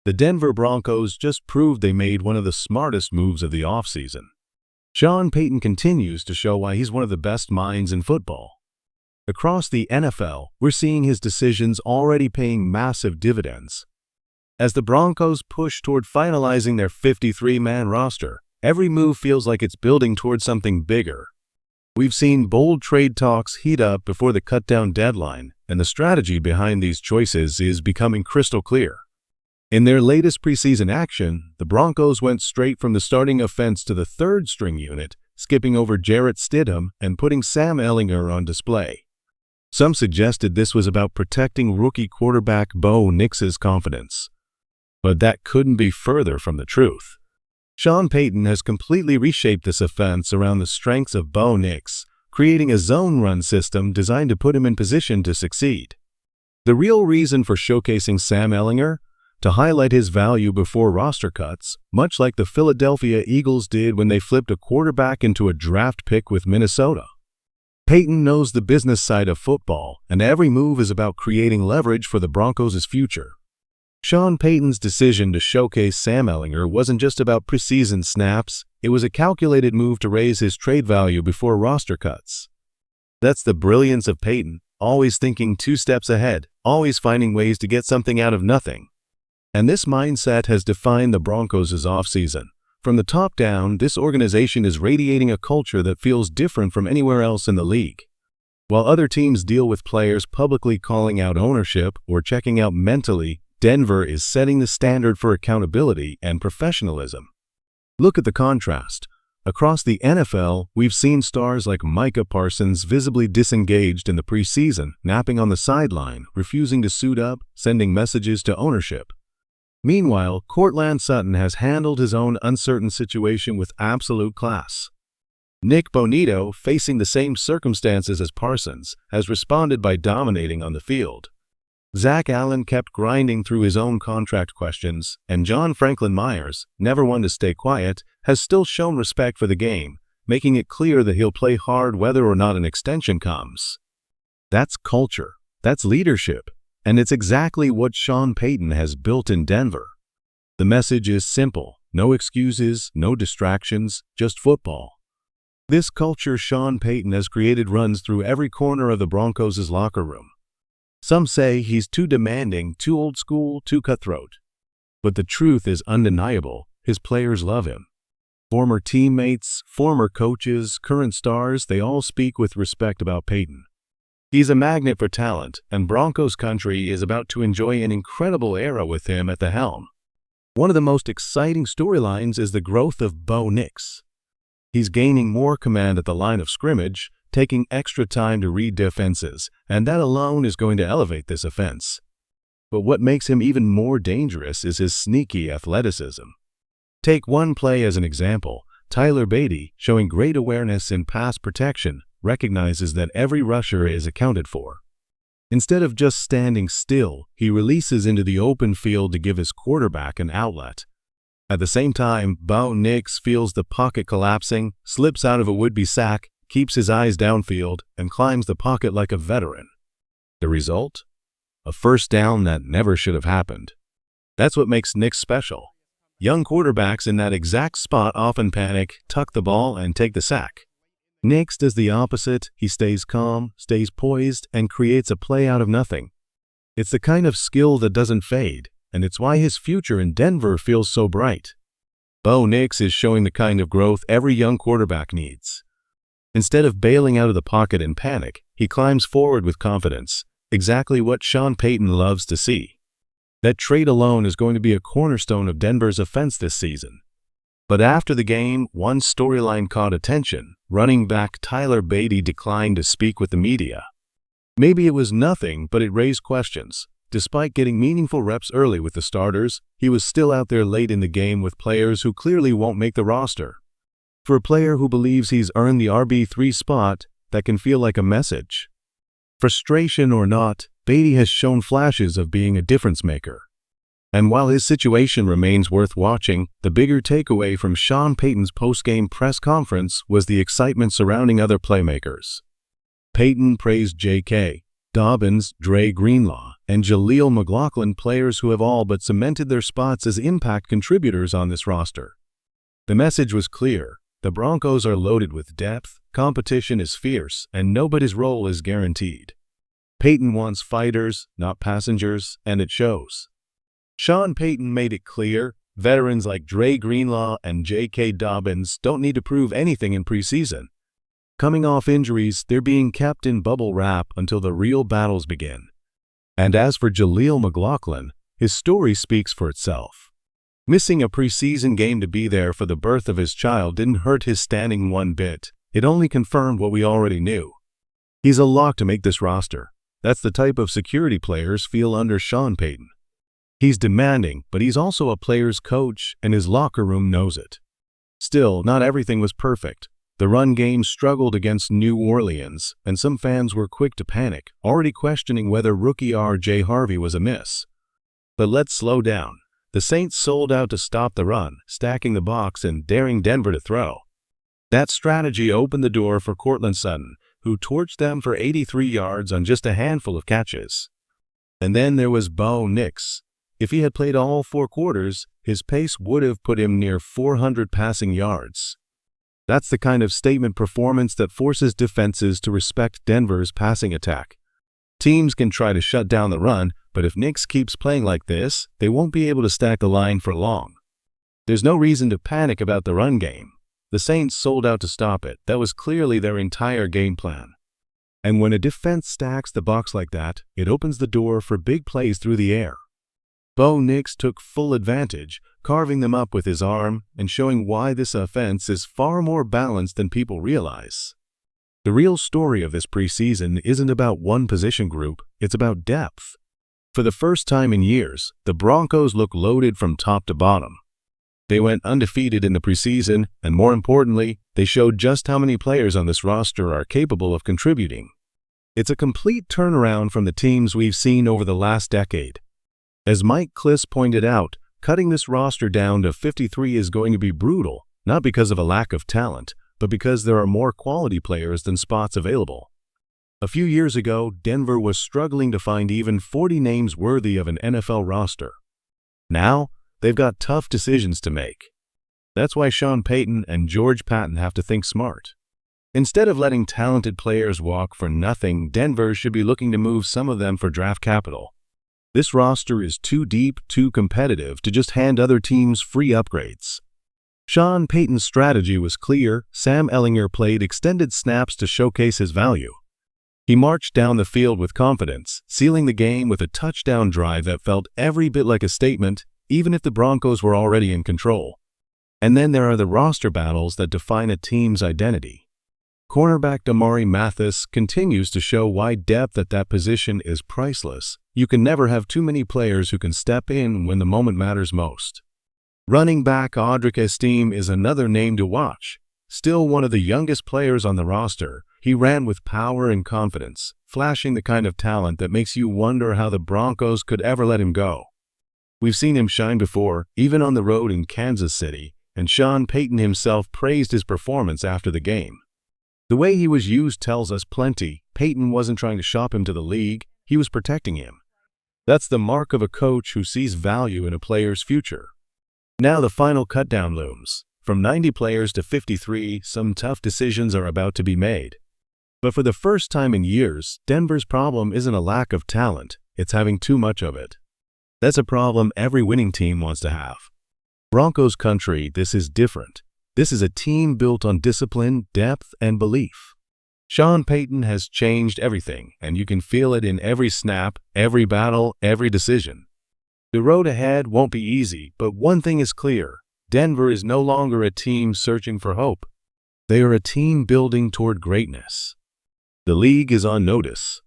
The Denver Broncos just proved they made one of the smartest moves of the offseason. Sean Payton continues to show why he's one of the best minds in football. Across the NFL, we're seeing his decisions already paying massive dividends. As the Broncos push toward finalizing their 53-man roster, every move feels like it's building toward something bigger. We've seen bold trade talks heat up before the cut-down deadline, and the strategy behind these choices is becoming crystal clear. In their latest preseason action, the Broncos went straight from the starting offense to the third-string unit, skipping over Jarrett Stidham and putting Sam Ehlinger on display. Some suggested this was about protecting rookie quarterback Bo Nix's confidence. But that couldn't be further from the truth. Sean Payton has completely reshaped this offense around the strengths of Bo Nix, creating a zone-run system designed to put him in position to succeed. The real reason for showcasing Sam Ehlinger? To highlight his value before roster cuts, much like the Philadelphia Eagles did when they flipped a quarterback into a draft pick with Minnesota. Payton knows the business side of football, and every move is about creating leverage for the Broncos' future. Sean Payton's decision to showcase Sam Ehlinger wasn't just about preseason snaps, it was a calculated move to raise his trade value before roster cuts. That's the brilliance of Payton, always thinking 2 steps ahead, always finding ways to get something out of nothing. And this mindset has defined the Broncos' offseason. From the top down, this organization is radiating a culture that feels different from anywhere else in the league. While other teams deal with players publicly calling out ownership or checking out mentally, Denver is setting the standard for accountability and professionalism. Look at the contrast. Across the NFL, we've seen stars like Micah Parsons visibly disengaged in the preseason, napping on the sideline, refusing to suit up, sending messages to ownership. Meanwhile, Courtland Sutton has handled his own uncertain situation with absolute class. Nick Bonito, facing the same circumstances as Parsons, has responded by dominating on the field. Zach Allen kept grinding through his own contract questions, and John Franklin Myers, never one to stay quiet, has still shown respect for the game, making it clear that he'll play hard whether or not an extension comes. That's culture. That's leadership. And it's exactly what Sean Payton has built in Denver. The message is simple: no excuses, no distractions, just football. This culture Sean Payton has created runs through every corner of the Broncos' locker room. Some say he's too demanding, too old school, too cutthroat. But the truth is undeniable: his players love him. Former teammates, former coaches, current stars, they all speak with respect about Payton. He's a magnet for talent, and Broncos country is about to enjoy an incredible era with him at the helm. One of the most exciting storylines is the growth of Bo Nix. He's gaining more command at the line of scrimmage, taking extra time to read defenses, and that alone is going to elevate this offense. But what makes him even more dangerous is his sneaky athleticism. Take one play as an example. Tyler Beatty, showing great awareness in pass protection, recognizes that every rusher is accounted for. Instead of just standing still, he releases into the open field to give his quarterback an outlet. At the same time, Bo Nix feels the pocket collapsing, slips out of a would-be sack, keeps his eyes downfield, and climbs the pocket like a veteran. The result? A first down that never should have happened. That's what makes Nix special. Young quarterbacks in that exact spot often panic, tuck the ball, and take the sack. Nix does the opposite. He stays calm, stays poised, and creates a play out of nothing. It's the kind of skill that doesn't fade, and it's why his future in Denver feels so bright. Bo Nix is showing the kind of growth every young quarterback needs. Instead of bailing out of the pocket in panic, he climbs forward with confidence, exactly what Sean Payton loves to see. That trait alone is going to be a cornerstone of Denver's offense this season. But after the game, one storyline caught attention. Running back Tyler Beatty declined to speak with the media. Maybe it was nothing, but it raised questions. Despite getting meaningful reps early with the starters, he was still out there late in the game with players who clearly won't make the roster. For a player who believes he's earned the RB3 spot, that can feel like a message. Frustration or not, Beatty has shown flashes of being a difference maker. And while his situation remains worth watching, the bigger takeaway from Sean Payton's post-game press conference was the excitement surrounding other playmakers. Payton praised J.K. Dobbins, Dre Greenlaw, and Jaleel McLaughlin, players who have all but cemented their spots as impact contributors on this roster. The message was clear. The Broncos are loaded with depth, competition is fierce, and nobody's role is guaranteed. Payton wants fighters, not passengers, and it shows. Sean Payton made it clear, veterans like Dre Greenlaw and J.K. Dobbins don't need to prove anything in preseason. Coming off injuries, they're being kept in bubble wrap until the real battles begin. And as for Jaleel McLaughlin, his story speaks for itself. Missing a preseason game to be there for the birth of his child didn't hurt his standing one bit. It only confirmed what we already knew. He's a lock to make this roster. That's the type of security players feel under Sean Payton. He's demanding, but he's also a player's coach, and his locker room knows it. Still, not everything was perfect. The run game struggled against New Orleans, and some fans were quick to panic, already questioning whether rookie R.J. Harvey was amiss. But let's slow down. The Saints sold out to stop the run, stacking the box and daring Denver to throw. That strategy opened the door for Courtland Sutton, who torched them for 83 yards on just a handful of catches. And then there was Bo Nix. If he had played all 4 quarters, his pace would have put him near 400 passing yards. That's the kind of statement performance that forces defenses to respect Denver's passing attack. Teams can try to shut down the run, but if Nix keeps playing like this, they won't be able to stack the line for long. There's no reason to panic about the run game. The Saints sold out to stop it. That was clearly their entire game plan. And when a defense stacks the box like that, it opens the door for big plays through the air. Bo Nix took full advantage, carving them up with his arm and showing why this offense is far more balanced than people realize. The real story of this preseason isn't about one position group, it's about depth. For the first time in years, the Broncos look loaded from top to bottom. They went undefeated in the preseason, and more importantly, they showed just how many players on this roster are capable of contributing. It's a complete turnaround from the teams we've seen over the last decade. As Mike Kliss pointed out, cutting this roster down to 53 is going to be brutal, not because of a lack of talent, but because there are more quality players than spots available. A few years ago, Denver was struggling to find even 40 names worthy of an NFL roster. Now, they've got tough decisions to make. That's why Sean Payton and George Paton have to think smart. Instead of letting talented players walk for nothing, Denver should be looking to move some of them for draft capital. This roster is too deep, too competitive to just hand other teams free upgrades. Sean Payton's strategy was clear. Sam Ehlinger played extended snaps to showcase his value. He marched down the field with confidence, sealing the game with a touchdown drive that felt every bit like a statement, even if the Broncos were already in control. And then there are the roster battles that define a team's identity. Cornerback Damari Mathis continues to show why depth at that position is priceless. You can never have too many players who can step in when the moment matters most. Running back Audric Estime is another name to watch. Still one of the youngest players on the roster, he ran with power and confidence, flashing the kind of talent that makes you wonder how the Broncos could ever let him go. We've seen him shine before, even on the road in Kansas City, and Sean Payton himself praised his performance after the game. The way he was used tells us plenty. Payton wasn't trying to shop him to the league, he was protecting him. That's the mark of a coach who sees value in a player's future. Now the final cutdown looms. From 90 players to 53, some tough decisions are about to be made. But for the first time in years, Denver's problem isn't a lack of talent, it's having too much of it. That's a problem every winning team wants to have. Broncos country, this is different. This is a team built on discipline, depth, and belief. Sean Payton has changed everything, and you can feel it in every snap, every battle, every decision. The road ahead won't be easy, but one thing is clear. Denver is no longer a team searching for hope. They are a team building toward greatness. The league is on notice.